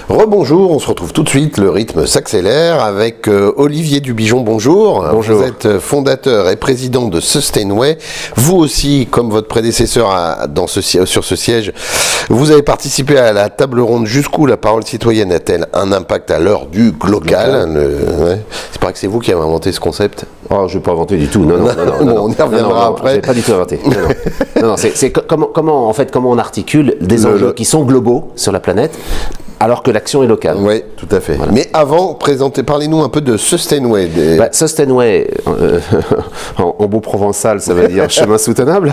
Rebonjour, on se retrouve tout de suite, le rythme s'accélère avec Olivier Dubigeon, bonjour. Bonjour. Vous êtes fondateur et président de Sustainway. Vous aussi, comme votre prédécesseur sur ce siège, vous avez participé à la table ronde Jusqu'où la parole citoyenne a-t-elle un impact à l'heure du local. C'est pas que c'est vous qui avez inventé ce concept? Oh, je ne vais pas inventer du tout, non. On y reviendra après. Je n'ai pas du tout inventé. Non, c'est comment on articule des enjeux qui sont globaux sur la planète, alors que l'action est locale. Oui, tout à fait. Voilà. Mais avant, parlez-nous un peu de Sustainway. Sustainway, en beau provençal, ça veut dire chemin soutenable.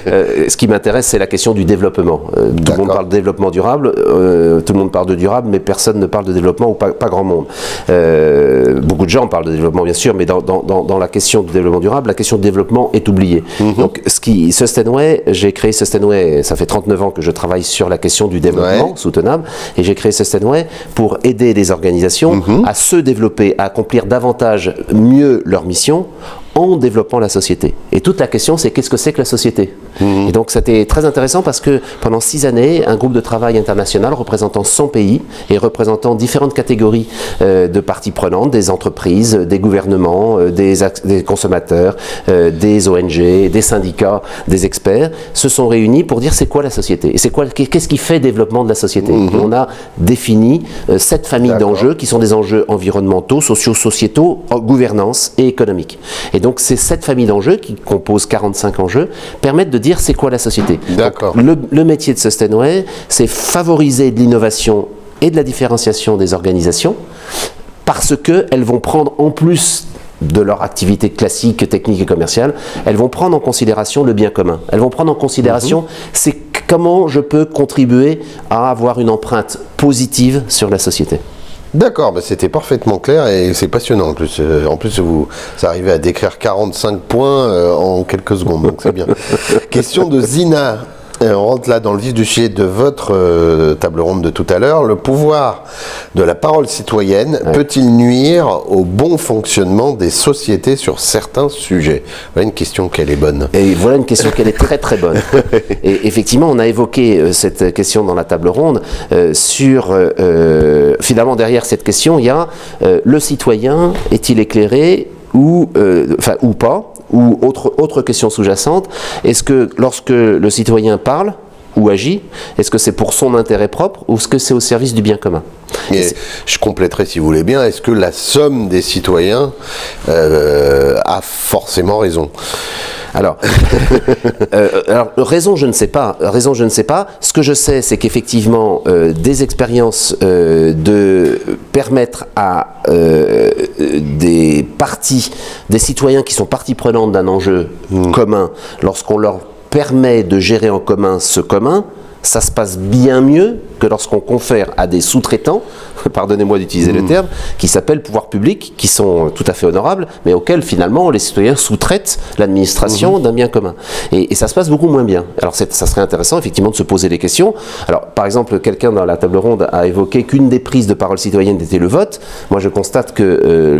Ce qui m'intéresse, c'est la question du développement. Tout le monde parle de développement durable, tout le monde parle de durable, mais personne ne parle de développement, ou pas grand monde. Beaucoup de gens parlent de développement, bien sûr, mais dans la question du développement durable, la question du développement est oubliée. Donc, Sustainway, j'ai créé Sustainway, ça fait 39 ans que je travaille sur la question du développement soutenable. Et j'ai créé Sustainway pour aider les organisations à se développer, à accomplir davantage, mieux leur mission en développant la société. Et toute la question, c'est qu'est-ce que c'est que la société? Et donc, c'était très intéressant parce que pendant 6 années, un groupe de travail international représentant 100 pays et représentant différentes catégories de parties prenantes, des entreprises, des gouvernements, des consommateurs, des ONG, des syndicats, des experts, se sont réunis pour dire c'est quoi la société? Et qu'est-ce qui fait le développement de la société? Et on a défini 7 familles d'enjeux qui sont des enjeux environnementaux, sociaux-sociétaux, gouvernance et économiques. Et donc, ces 7 familles d'enjeux, qui composent 45 enjeux, permettent de dire c'est quoi la société. D'accord. Le métier de Sustainway, c'est favoriser de l'innovation et de la différenciation des organisations, parce qu'elles vont prendre, en plus de leur activité classique, technique et commerciale, elles vont prendre en considération le bien commun. Elles vont prendre en considération c'est comment je peux contribuer à avoir une empreinte positive sur la société. D'accord, c'était parfaitement clair et c'est passionnant en plus. En plus, vous arrivez à décrire 45 points en quelques secondes, donc c'est bien. Question de Zina. On rentre là dans le vif du sujet de votre table ronde de tout à l'heure. Le pouvoir de la parole citoyenne peut-il nuire au bon fonctionnement des sociétés sur certains sujets? Voilà une question qu'elle est bonne. Et voilà une question qu'elle est très très bonne. Et effectivement, on a évoqué cette question dans la table ronde finalement, derrière cette question, il y a le citoyen est-il éclairé ou pas? Ou autre question sous-jacente, est-ce que lorsque le citoyen parle ou agit, est-ce que c'est pour son intérêt propre ou est-ce que c'est au service du bien commun? Et je compléterai si vous voulez bien, est-ce que la somme des citoyens a forcément raison? Alors, raison, je ne sais pas. Raison, je ne sais pas. Ce que je sais, c'est qu'effectivement, des expériences de permettre à des citoyens qui sont partie prenante d'un enjeu commun, lorsqu'on leur permet de gérer en commun ce commun, ça se passe bien mieux que lorsqu'on confère à des sous-traitants, pardonnez-moi d'utiliser le terme, qui s'appellent pouvoirs publics, qui sont tout à fait honorables, mais auxquels finalement les citoyens sous-traitent l'administration d'un bien commun. Et ça se passe beaucoup moins bien. Alors ça serait intéressant effectivement de se poser des questions. Alors par exemple, quelqu'un dans la table ronde a évoqué qu'une des prises de parole citoyenne était le vote. Moi je constate que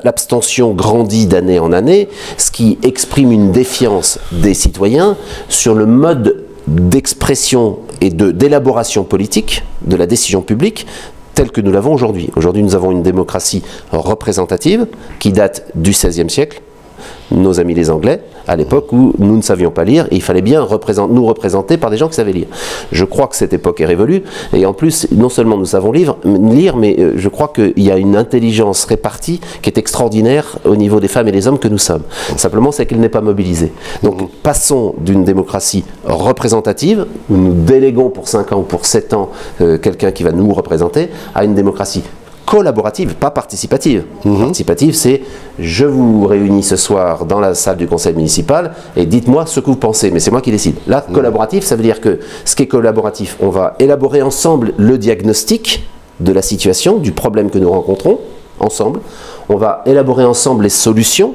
l'abstention grandit d'année en année, ce qui exprime une défiance des citoyens sur le mode d'expression et d'élaboration politique de la décision publique telle que nous l'avons aujourd'hui. Aujourd'hui, nous avons une démocratie représentative qui date du XVIe siècle. Nos amis les Anglais, à l'époque où nous ne savions pas lire, et il fallait bien nous représenter par des gens qui savaient lire. Je crois que cette époque est révolue, et en plus, non seulement nous savons lire, mais je crois qu'il y a une intelligence répartie qui est extraordinaire au niveau des femmes et des hommes que nous sommes. Simplement, c'est qu'elle n'est pas mobilisée. Donc, passons d'une démocratie représentative, où nous déléguons pour 5 ans ou pour 7 ans quelqu'un qui va nous représenter, à une démocratie collaborative, pas participative. Participative, c'est je vous réunis ce soir dans la salle du conseil municipal et dites-moi ce que vous pensez, mais c'est moi qui décide. Là, collaboratif, ça veut dire que ce qui est collaboratif, on va élaborer ensemble le diagnostic de la situation, du problème que nous rencontrons, ensemble. On va élaborer ensemble les solutions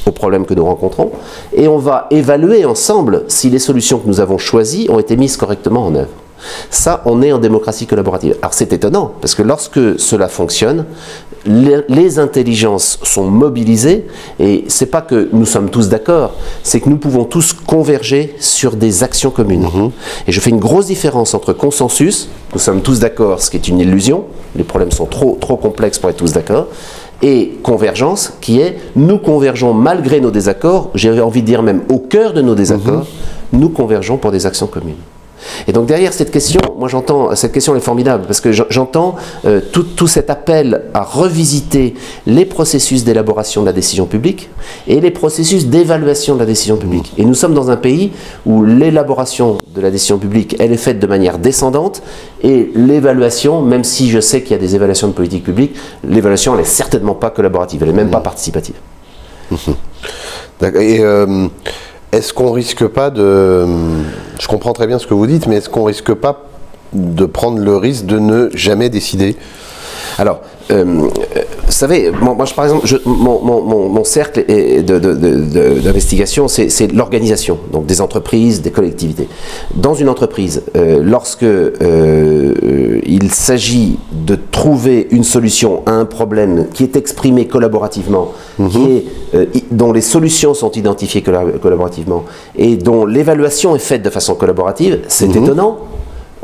aux problèmes que nous rencontrons et on va évaluer ensemble si les solutions que nous avons choisies ont été mises correctement en œuvre. Ça, on est en démocratie collaborative. Alors c'est étonnant, parce que lorsque cela fonctionne, les intelligences sont mobilisées, et c'est pas que nous sommes tous d'accord, c'est que nous pouvons tous converger sur des actions communes. Et je fais une grosse différence entre consensus, nous sommes tous d'accord, ce qui est une illusion, les problèmes sont trop complexes pour être tous d'accord, et convergence, qui est nous convergeons malgré nos désaccords, j'ai envie de dire même au cœur de nos désaccords, nous convergeons pour des actions communes. Et donc derrière cette question, moi j'entends, cette question est formidable, parce que j'entends tout cet appel à revisiter les processus d'élaboration de la décision publique et les processus d'évaluation de la décision publique. Et nous sommes dans un pays où l'élaboration de la décision publique, elle est faite de manière descendante, et l'évaluation, même si je sais qu'il y a des évaluations de politique publique, l'évaluation elle n'est certainement pas collaborative, elle n'est même pas participative. D'accord. Et est-ce qu'on risque pas de... Je comprends très bien ce que vous dites, mais est-ce qu'on risque pas de prendre le risque de ne jamais décider? Alors, vous savez, moi, par exemple, mon cercle d'investigation, c'est l'organisation, donc des entreprises, des collectivités. Dans une entreprise, lorsque il s'agit de trouver une solution à un problème qui est exprimé collaborativement, dont les solutions sont identifiées collaborativement, et dont l'évaluation est faite de façon collaborative, c'est étonnant.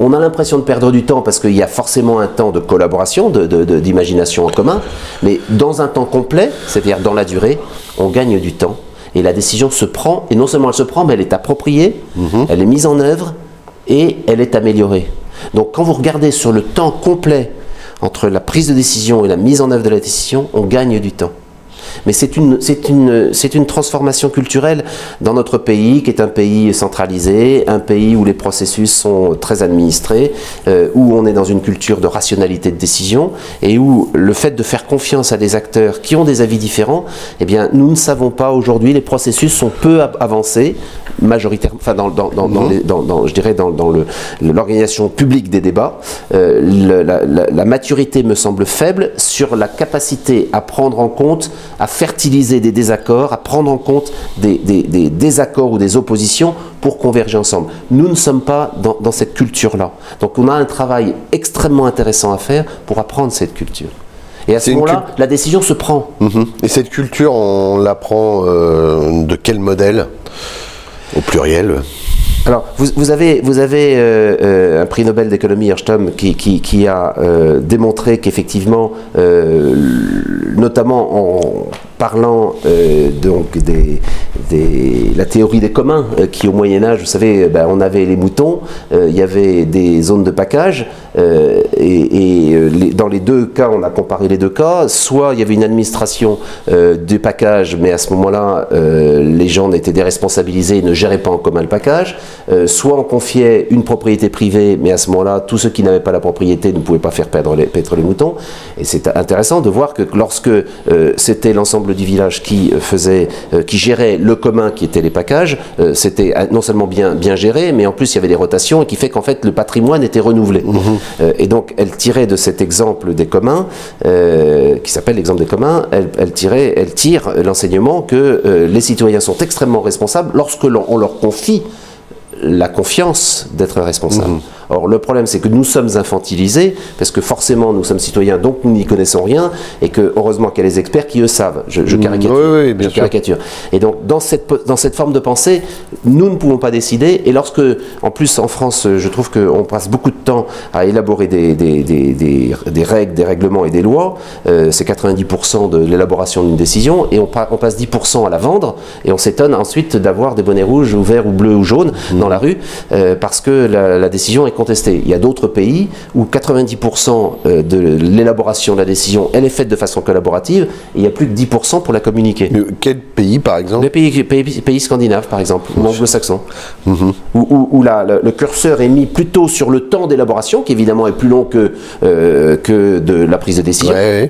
On a l'impression de perdre du temps parce qu'il y a forcément un temps de collaboration, d'imagination en commun, mais dans un temps complet, c'est-à-dire dans la durée, on gagne du temps et la décision se prend, et non seulement elle se prend, mais elle est appropriée, elle est mise en œuvre et elle est améliorée. Donc quand vous regardez sur le temps complet entre la prise de décision et la mise en œuvre de la décision, on gagne du temps. Mais c'est une transformation culturelle dans notre pays, qui est un pays centralisé, un pays où les processus sont très administrés, où on est dans une culture de rationalité de décision, et où le fait de faire confiance à des acteurs qui ont des avis différents, eh bien, nous ne savons pas aujourd'hui, les processus sont peu avancés, majoritairement, enfin je dirais dans l'organisation publique des débats, la maturité me semble faible sur la capacité à prendre en compte, à fertiliser des désaccords, à prendre en compte des désaccords ou des oppositions pour converger ensemble. Nous ne sommes pas dans cette culture-là. Donc on a un travail extrêmement intéressant à faire pour apprendre cette culture. Et à ce moment-là, la décision se prend. Et cette culture, on l'apprend de quel modèle? Au pluriel. Alors, vous avez un prix Nobel d'économie, Hirschsprung, qui a démontré qu'effectivement, notamment en parlant donc la théorie des communs, qui au Moyen-Âge, vous savez, on avait les moutons, il y avait des zones de package, dans les deux cas, on a comparé les deux cas, soit il y avait une administration du package, mais à ce moment-là, les gens étaient déresponsabilisés et ne géraient pas en commun le package, soit on confiait une propriété privée, mais à ce moment-là, tous ceux qui n'avaient pas la propriété ne pouvaient pas faire paître les moutons. Et c'est intéressant de voir que lorsque c'était l'ensemble du village qui gérait le commun, qui était les packages, c'était non seulement bien géré, mais en plus il y avait des rotations, et qui fait qu'en fait le patrimoine était renouvelé. Et donc elle tirait de cet exemple des communs, qui s'appelle l'exemple des communs, elle tire l'enseignement que les citoyens sont extrêmement responsables lorsque on leur confie la confiance d'être responsable. Or, le problème, c'est que nous sommes infantilisés, parce que forcément, nous sommes citoyens, donc nous n'y connaissons rien, et que, heureusement qu'il y a les experts qui, eux, savent. Je caricature. Oui, bien sûr. Caricature. Et donc, dans cette forme de pensée, nous ne pouvons pas décider, et lorsque, en plus, en France, je trouve qu'on passe beaucoup de temps à élaborer des règles, des règlements et des lois, c'est 90% de l'élaboration d'une décision, et on passe 10% à la vendre, et on s'étonne ensuite d'avoir des bonnets rouges, ou verts, ou bleus, ou jaunes, dans la rue, parce que la décision est contestée. Il y a d'autres pays où 90% de l'élaboration de la décision, elle est faite de façon collaborative, et il y a plus que 10% pour la communiquer. Quel pays, par exemple? Les pays scandinaves, par exemple, ou anglo-saxons, où le curseur est mis plutôt sur le temps d'élaboration, qui évidemment est plus long que de la prise de décision. Ouais.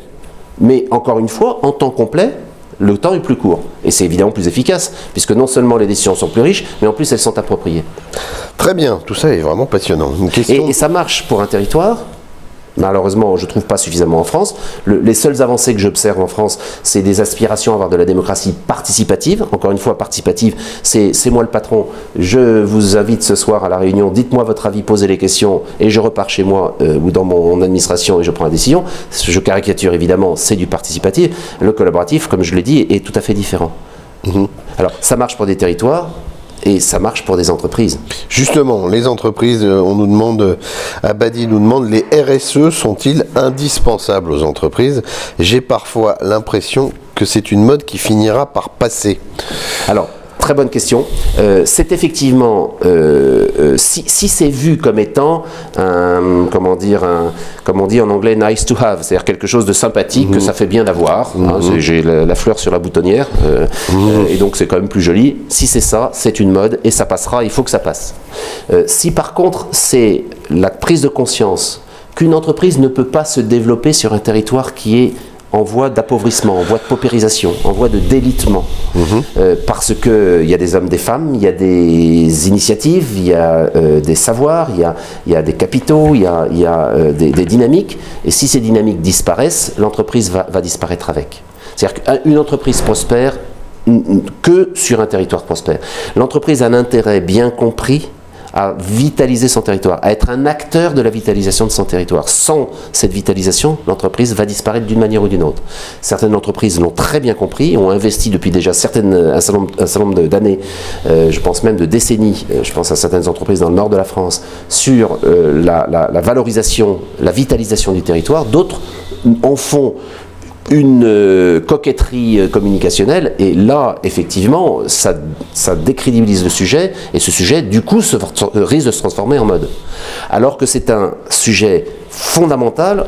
Mais encore une fois, en temps complet, le temps est plus court. Et c'est évidemment plus efficace, puisque non seulement les décisions sont plus riches, mais en plus elles sont appropriées. Très bien, tout ça est vraiment passionnant. Une question... et ça marche pour un territoire, malheureusement, je ne trouve pas suffisamment en France. Les seules avancées que j'observe en France, c'est des aspirations à avoir de la démocratie participative. Encore une fois, participative, c'est moi le patron, je vous invite ce soir à la réunion, dites-moi votre avis, posez les questions, et je repars chez moi ou dans mon administration et je prends la décision. Je caricature évidemment, c'est du participatif. Le collaboratif, comme je l'ai dit, est tout à fait différent. Alors, ça marche pour des territoires, et ça marche pour des entreprises. Justement, les entreprises, on nous demande, Abadi nous demande, les RSE sont-ils indispensables aux entreprises? J'ai parfois l'impression que c'est une mode qui finira par passer. Alors, très bonne question. C'est effectivement, si c'est vu comme étant comme on dit en anglais, nice to have, c'est-à-dire quelque chose de sympathique, que ça fait bien d'avoir. J'ai la fleur sur la boutonnière, et donc c'est quand même plus joli. Si c'est ça, c'est une mode, et ça passera, il faut que ça passe. Si par contre, c'est la prise de conscience qu'une entreprise ne peut pas se développer sur un territoire qui est en voie d'appauvrissement, en voie de paupérisation, en voie de délitement. Parce qu'il y a des hommes, des femmes, il y a des initiatives, il y a des savoirs, il y a des capitaux, il y a des dynamiques. Et si ces dynamiques disparaissent, l'entreprise va disparaître avec. C'est-à-dire qu'une entreprise prospère que sur un territoire prospère. L'entreprise a un intérêt bien compris à vitaliser son territoire, à être un acteur de la vitalisation de son territoire. Sans cette vitalisation, l'entreprise va disparaître d'une manière ou d'une autre. Certaines entreprises l'ont très bien compris, ont investi depuis déjà un certain nombre d'années, je pense même de décennies, je pense à certaines entreprises dans le nord de la France, sur la valorisation, la vitalisation du territoire. D'autres en font une coquetterie communicationnelle, et là, effectivement, ça décrédibilise le sujet, et ce sujet, du coup, risque de se transformer en mode. Alors que c'est un sujet fondamental.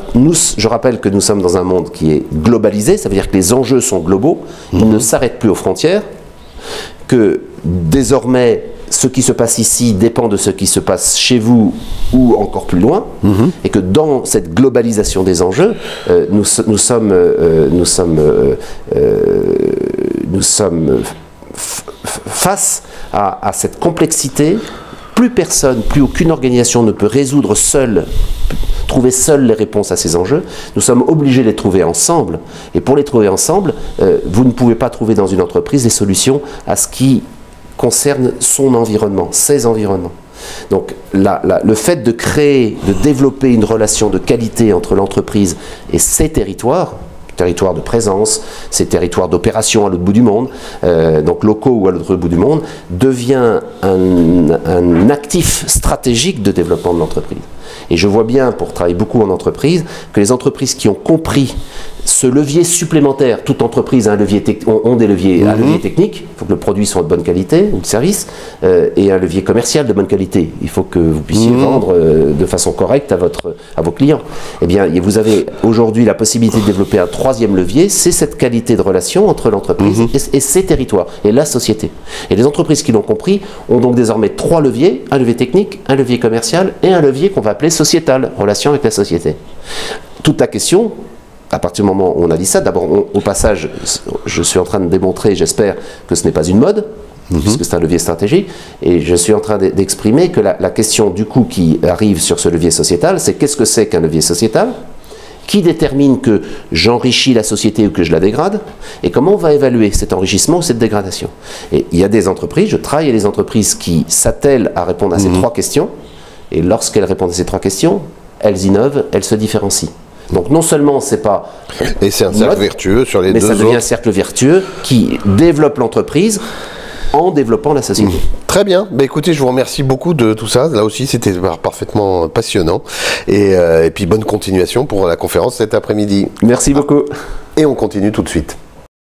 Je rappelle que nous sommes dans un monde qui est globalisé, ça veut dire que les enjeux sont globaux, ils ne s'arrêtent plus aux frontières, que désormais, ce qui se passe ici dépend de ce qui se passe chez vous ou encore plus loin, et que dans cette globalisation des enjeux, nous sommes face à cette complexité. Plus aucune organisation ne peut résoudre trouver seule les réponses à ces enjeux. Nous sommes obligés de les trouver ensemble, et pour les trouver ensemble, vous ne pouvez pas trouver dans une entreprise les solutions à ce qui concerne son environnement, ses environnements. Donc le fait de créer, de développer une relation de qualité entre l'entreprise et ses territoires de présence, ces territoires d'opération à l'autre bout du monde, donc locaux ou à l'autre bout du monde, devient un actif stratégique de développement de l'entreprise. Et je vois bien, pour travailler beaucoup en entreprise, que les entreprises qui ont compris ce levier supplémentaire, toute entreprise a un levier ont des leviers, un levier technique, il faut que le produit soit de bonne qualité, ou le service, et un levier commercial de bonne qualité. Il faut que vous puissiez vendre de façon correcte à vos clients. Eh bien, vous avez aujourd'hui la possibilité de développer un troisième levier, c'est cette qualité de relation entre l'entreprise et ses territoires, et la société. Et les entreprises qui l'ont compris ont donc désormais trois leviers, un levier technique, un levier commercial, et un levier qu'on va appeler sociétal, relation avec la société. Toute la question, à partir du moment où on a dit ça, d'abord, au passage, je suis en train de démontrer, j'espère, que ce n'est pas une mode, puisque c'est un levier stratégique, et je suis en train d'exprimer que la question, du coup, qui arrive sur ce levier sociétal, c'est qu'est-ce que c'est qu'un levier sociétal? Qui détermine que j'enrichis la société ou que je la dégrade? Et comment on va évaluer cet enrichissement ou cette dégradation? Et il y a des entreprises, je travaille avec des entreprises qui s'attellent à répondre à ces trois questions, et lorsqu'elles répondent à ces trois questions, elles innovent, elles se différencient. Donc non seulement c'est pas... Et c'est un cercle vertueux sur les deux autres. Mais ça devient un cercle vertueux qui développe l'entreprise en développant la société. Très bien. Bah, écoutez, je vous remercie beaucoup de tout ça. Là aussi, c'était parfaitement passionnant. Et puis bonne continuation pour la conférence cet après-midi. Merci beaucoup. Et on continue tout de suite.